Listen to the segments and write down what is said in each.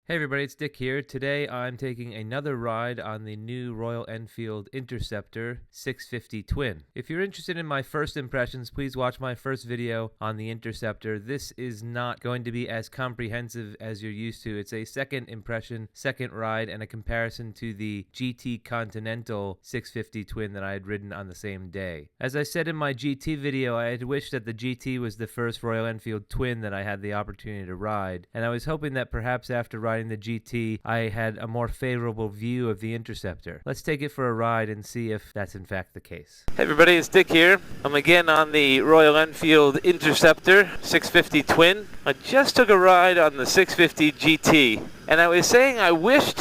Hey everybody, it's Dick here. Today I'm taking another ride on the new Royal Enfield Interceptor 650 Twin. If you're interested in my first impressions, please watch my first video on the Interceptor. This is not going to be as comprehensive as you're used to. It's a second impression, second ride, and a comparison to the GT Continental 650 Twin that I had ridden on the same day. As I said in my GT video, I had wished that the GT was the first Royal Enfield Twin that I had the opportunity to ride, and I was hoping that perhaps after riding the GT, I had a more favorable view of the Interceptor. Let's take it for a ride and see if that's in fact the case. Hey everybody, it's Dick here. I'm again on the Royal Enfield Interceptor 650 Twin. I just took a ride on the 650 GT, and I was saying I wished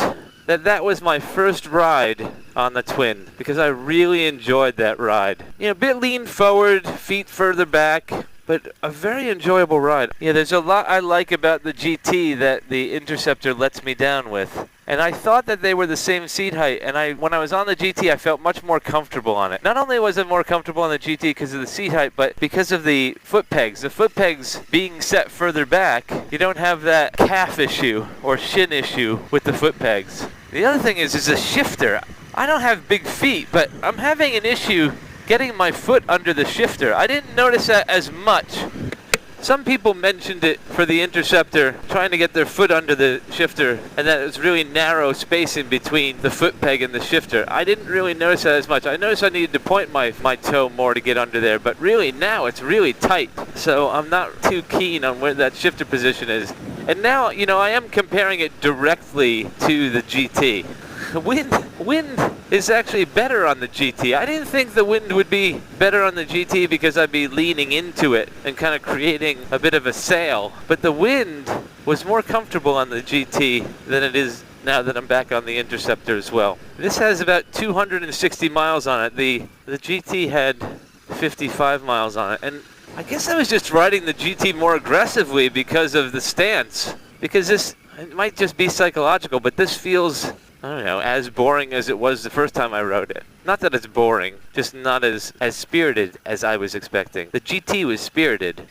that was my first ride on the Twin, because I really enjoyed that ride. You know, a bit lean forward, feet further back, but a very enjoyable ride. Yeah, there's a lot I like about the GT that the Interceptor lets me down with. And I thought that they were the same seat height, and when I was on the GT, I felt much more comfortable on it. Not only was I more comfortable on the GT because of the seat height, but because of the foot pegs. The foot pegs being set further back, you don't have that calf issue or shin issue with the foot pegs. The other thing is a shifter. I don't have big feet, but I'm having an issue getting my foot under the shifter. I didn't notice that as much. Some people mentioned it for the Interceptor, trying to get their foot under the shifter, and that it was really narrow space in between the foot peg and the shifter. I didn't really notice that as much. I noticed I needed to point my toe more to get under there, but really now it's really tight. So I'm not too keen on where that shifter position is. And now, you know, I am comparing it directly to the GT. The wind is actually better on the GT. I didn't think the wind would be better on the GT because I'd be leaning into it and kind of creating a bit of a sail. But the wind was more comfortable on the GT than it is now that I'm back on the Interceptor as well. This has about 260 miles on it. The GT had 55 miles on it. And I guess I was just riding the GT more aggressively because of the stance. Because it might just be psychological, but this feels, I don't know, as boring as it was the first time I rode it. Not that it's boring, just not as spirited as I was expecting. The GT was spirited.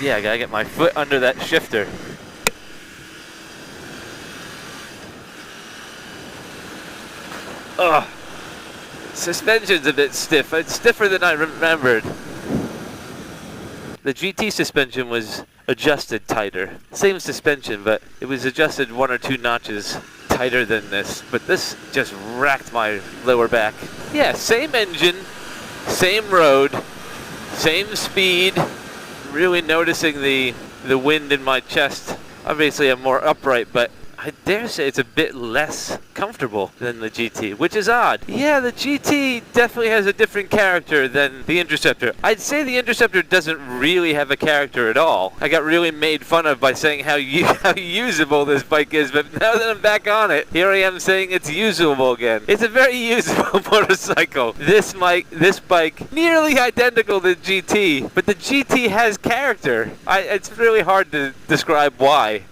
Yeah, I gotta get my foot under that shifter. Ugh. Suspension's a bit stiff. It's stiffer than I remembered. The GT suspension was adjusted tighter. Same suspension, but it was adjusted 1 or 2 notches tighter than this. But this just racked my lower back. Yeah, same engine, same road, same speed. Really noticing the wind in my chest. Obviously I'm more upright, but I dare say it's a bit less comfortable than the GT, which is odd. Yeah, the GT definitely has a different character than the Interceptor. I'd say the Interceptor doesn't really have a character at all. I got really made fun of by saying how usable this bike is, but now that I'm back on it, here I am saying it's usable again. It's a very usable motorcycle. This bike, nearly identical to the GT, but the GT has character. It's really hard to describe why.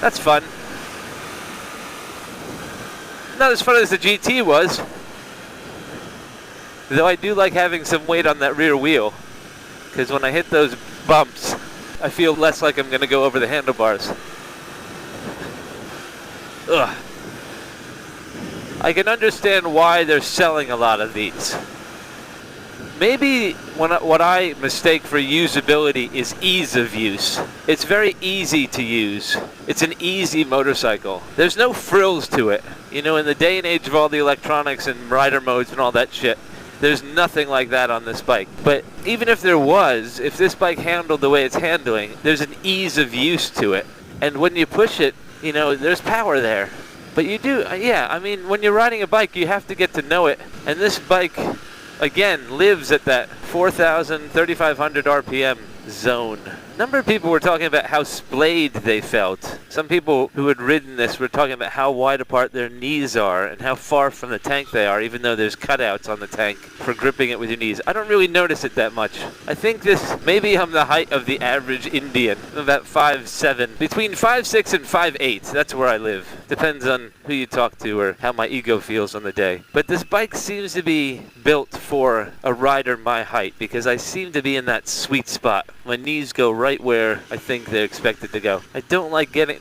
That's fun. Not as fun as the GT was. Though I do like having some weight on that rear wheel. Because when I hit those bumps, I feel less like I'm going to go over the handlebars. Ugh. I can understand why they're selling a lot of these. Maybe what I mistake for usability is ease of use. It's very easy to use. It's an easy motorcycle. There's no frills to it. You know, in the day and age of all the electronics and rider modes and all that shit, there's nothing like that on this bike. But even if there was, if this bike handled the way it's handling, there's an ease of use to it. And when you push it, you know, there's power there. But you do, yeah, I mean, when you're riding a bike, you have to get to know it. And this bike again, lives at that 4,000, 3,500 RPM zone. A number of people were talking about how splayed they felt. Some people who had ridden this were talking about how wide apart their knees are and how far from the tank they are, even though there's cutouts on the tank for gripping it with your knees. I don't really notice it that much. I think maybe I'm the height of the average Indian. I'm about 5'7", between 5'6" and 5'8". That's where I live. Depends on who you talk to or how my ego feels on the day. But this bike seems to be built for a rider my height because I seem to be in that sweet spot. My knees go right where I think they're expected to go. I don't like I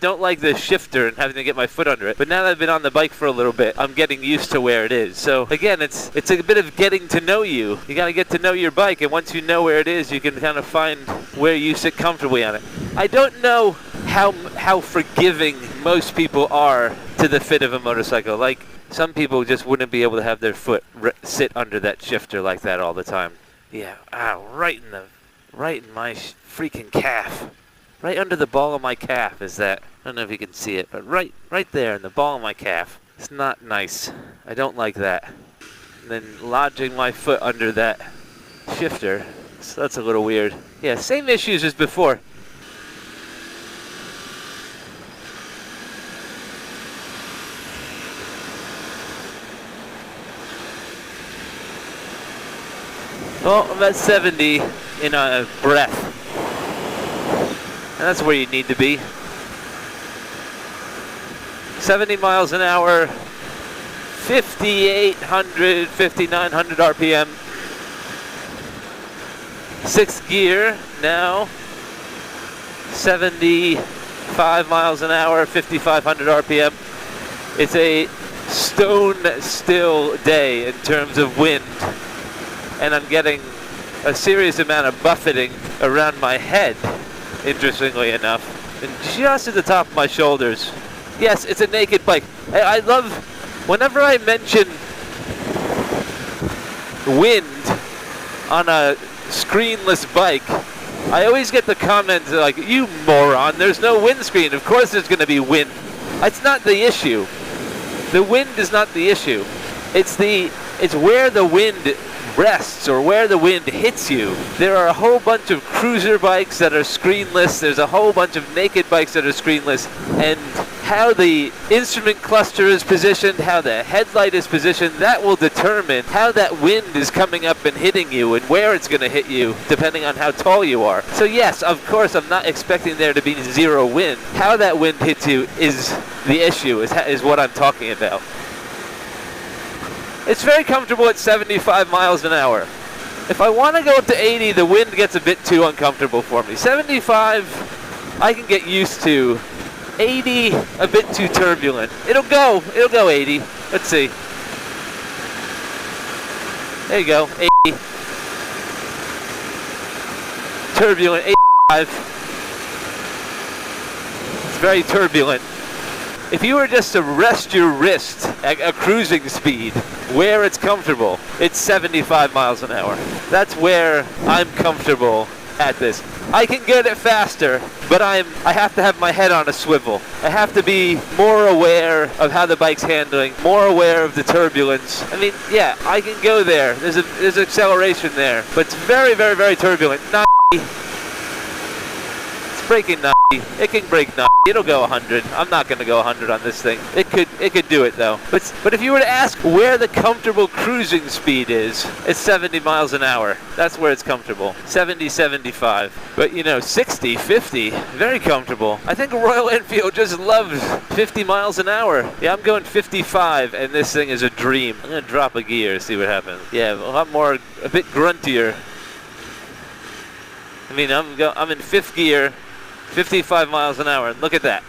don't like the shifter and having to get my foot under it, but now that I've been on the bike for a little bit, I'm getting used to where it is. So again, it's a bit of getting to know you. You gotta get to know your bike, and once you know where it is, you can kind of find where you sit comfortably on it. I don't know how forgiving most people are to the fit of a motorcycle. Like, some people just wouldn't be able to have their foot sit under that shifter like that all the time. Yeah, right in my freaking calf. Right under the ball of my calf is that. I don't know if you can see it, but right there in the ball of my calf. It's not nice. I don't like that. And then lodging my foot under that shifter, so that's a little weird. Yeah, same issues as before. Well, I'm at 70 in a breath. And that's where you need to be. 70 miles an hour, 5,800, 5,900 RPM. Sixth gear now, 75 miles an hour, 5,500 RPM. It's a stone still day in terms of wind. And I'm getting a serious amount of buffeting around my head, interestingly enough, and just at the top of my shoulders. Yes, it's a naked bike. I love, whenever I mention wind on a screenless bike, I always get the comments like, "You moron, there's no windscreen. Of course there's going to be wind." That's not the issue. The wind is not the issue. It's where the wind rests or where the wind hits you. There are a whole bunch of cruiser bikes that are screenless. There's a whole bunch of naked bikes that are screenless. And how the instrument cluster is positioned, how the headlight is positioned, that will determine how that wind is coming up and hitting you and where it's going to hit you, depending on how tall you are. So yes, of course, I'm not expecting there to be zero wind. How that wind hits you is the issue, is what I'm talking about. It's very comfortable at 75 miles an hour. If I want to go up to 80, the wind gets a bit too uncomfortable for me. 75, I can get used to. 80, a bit too turbulent. It'll go 80. Let's see. There you go, 80. Turbulent, 85. It's very turbulent. If you were just to rest your wrist at a cruising speed where it's comfortable, it's 75 miles an hour. That's where I'm comfortable at this. I can get it faster, but I have to have my head on a swivel. I have to be more aware of how the bike's handling, more aware of the turbulence. I mean, yeah, I can go there. There's acceleration there, but it's very, very, very turbulent. It's breaking 90. It can break 90. It'll go 100. I'm not going to go 100 on this thing. It could do it though. But if you were to ask where the comfortable cruising speed is, it's 70 miles an hour. That's where it's comfortable. 70, 75. But 60, 50, very comfortable. I think Royal Enfield just loves 50 miles an hour. Yeah, I'm going 55, and this thing is a dream. I'm going to drop a gear, see what happens. Yeah, a bit gruntier. I mean, I'm in fifth gear. 55 miles an hour, and look at that.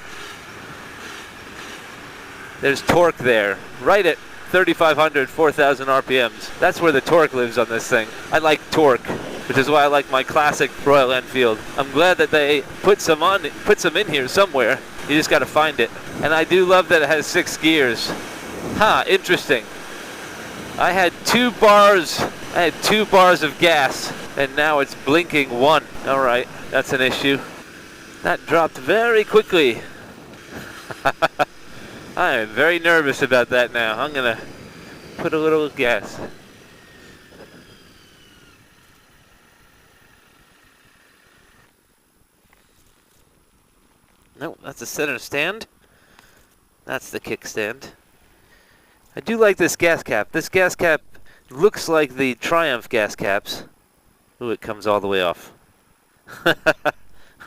There's torque there, right at 3,500, 4,000 RPMs. That's where the torque lives on this thing. I like torque, which is why I like my classic Royal Enfield. I'm glad that they put some in here somewhere. You just got to find it. And I do love that it has 6 gears. Interesting. I had 2 bars of gas, and now it's blinking 1. All right, that's an issue. That dropped very quickly. I am very nervous about that now. I'm going to put a little gas. Nope, that's a center stand. That's the kickstand. I do like this gas cap. This gas cap looks like the Triumph gas caps. Ooh, it comes all the way off.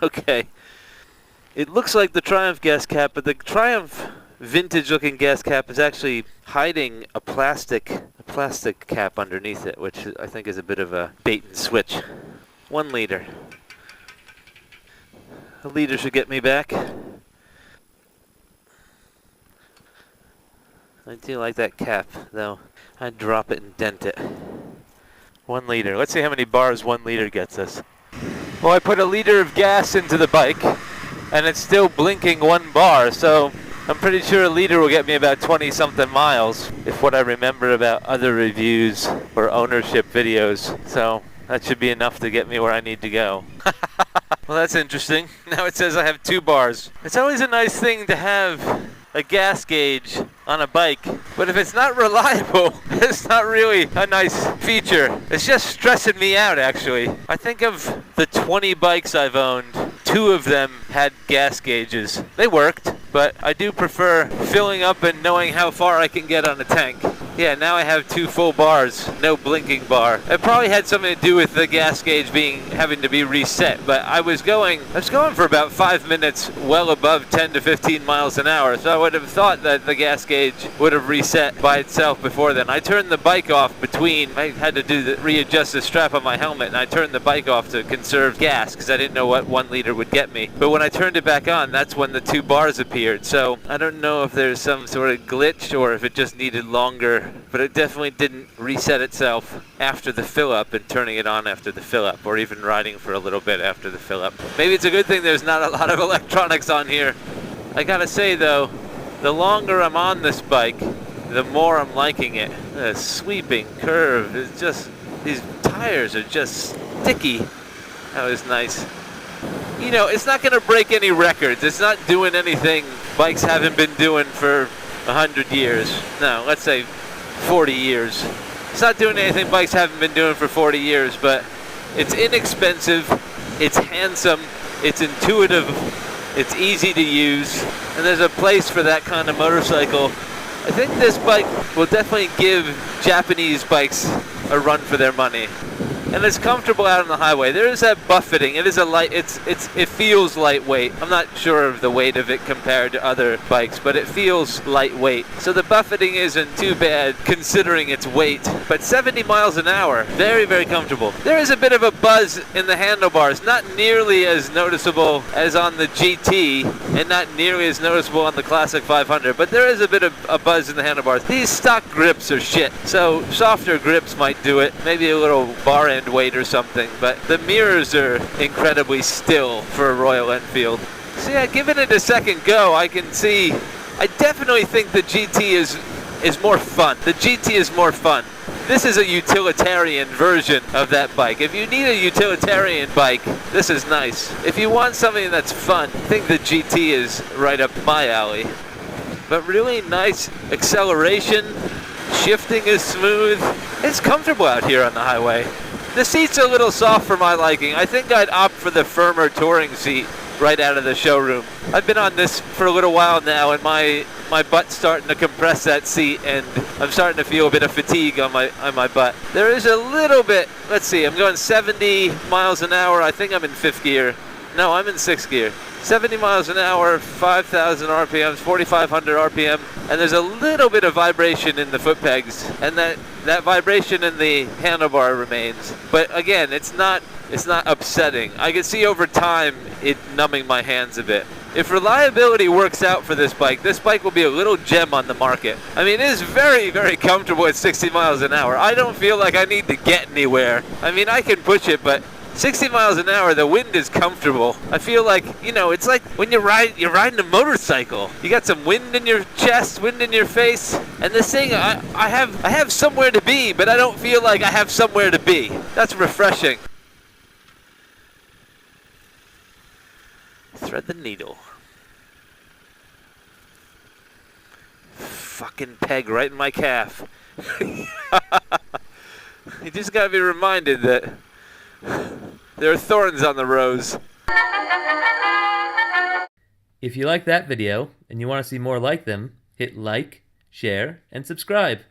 Okay. It looks like the Triumph gas cap, but the Triumph vintage-looking gas cap is actually hiding a plastic cap underneath it, which I think is a bit of a bait and switch. 1 liter. A liter should get me back. I do like that cap, though. I'd drop it and dent it. 1 liter. Let's see how many bars 1 liter gets us. Well, I put a liter of gas into the bike, and it's still blinking 1 bar, so I'm pretty sure a liter will get me about 20-something miles, if what I remember about other reviews or ownership videos. So that should be enough to get me where I need to go. Well, that's interesting. Now it says I have 2 bars. It's always a nice thing to have a gas gauge on a bike, but if it's not reliable, it's not really a nice feature. It's just stressing me out, actually. I think of the 20 bikes I've owned, 2 of them had gas gauges. They worked, but I do prefer filling up and knowing how far I can get on a tank. Yeah, now I have 2 full bars, no blinking bar. It probably had something to do with the gas gauge having to be reset, but I was going for about 5 minutes well above 10 to 15 miles an hour, so I would have thought that the gas gauge would have reset by itself before then. I turned the bike off I had to readjust the strap on my helmet, and I turned the bike off to conserve gas because I didn't know what 1 liter would get me. But when I turned it back on, that's when the 2 bars appeared. So I don't know if there's some sort of glitch or if it just needed longer, but it definitely didn't reset itself after the fill up and turning it on after the fill up, or even riding for a little bit after the fill up. Maybe it's a good thing there's not a lot of electronics on here. I gotta say though, the longer I'm on this bike, the more I'm liking it. The sweeping curve is just, these tires are just sticky. That was nice. You know, it's not gonna break any records. It's not doing anything bikes haven't been doing for 100 years. No, let's say 40 years. It's not doing anything bikes haven't been doing for 40 years, but it's inexpensive, it's handsome, it's intuitive, it's easy to use, and there's a place for that kind of motorcycle. I think this bike will definitely give Japanese bikes a run for their money. And it's comfortable out on the highway. There is that buffeting. It is it feels lightweight. I'm not sure of the weight of it compared to other bikes, but it feels lightweight. So the buffeting isn't too bad considering its weight. But 70 miles an hour, very, very comfortable. There is a bit of a buzz in the handlebars, not nearly as noticeable as on the GT, and not nearly as noticeable on the Classic 500, but there is a bit of a buzz in the handlebars. These stock grips are shit, so softer grips might do it. Maybe a little bar end weight or something, but the mirrors are incredibly still for a Royal Enfield. So yeah, giving it a second go, I can see, I definitely think the GT is more fun. The GT is more fun. This is a utilitarian version of that bike. If you need a utilitarian bike, this is nice. If you want something that's fun, I think the GT is right up my alley. But really nice acceleration, shifting is smooth. It's comfortable out here on the highway. The seat's a little soft for my liking. I think I'd opt for the firmer touring seat right out of the showroom. I've been on this for a little while now, and my butt's starting to compress that seat, and I'm starting to feel a bit of fatigue on my butt. There is a little bit, let's see, I'm going 70 miles an hour. I think I'm in 5th gear. No, I'm in 6th gear. 70 miles an hour, 5,000 RPMs, 4,500 RPM, and there's a little bit of vibration in the foot pegs, and that vibration in the handlebar remains. But again, it's not upsetting. I can see over time it numbing my hands a bit. If reliability works out for this bike will be a little gem on the market. I mean, it is very, very comfortable at 60 miles an hour. I don't feel like I need to get anywhere. I mean, I can push it, but 60 miles an hour, the wind is comfortable. I feel like, you know, it's like when you're riding a motorcycle. You got some wind in your chest, wind in your face, and this thing, I have somewhere to be, but I don't feel like I have somewhere to be. That's refreshing. Thread the needle. Fucking peg right in my calf. You just gotta be reminded that there are thorns on the rose. If you like that video and you want to see more like them, hit like, share, and subscribe.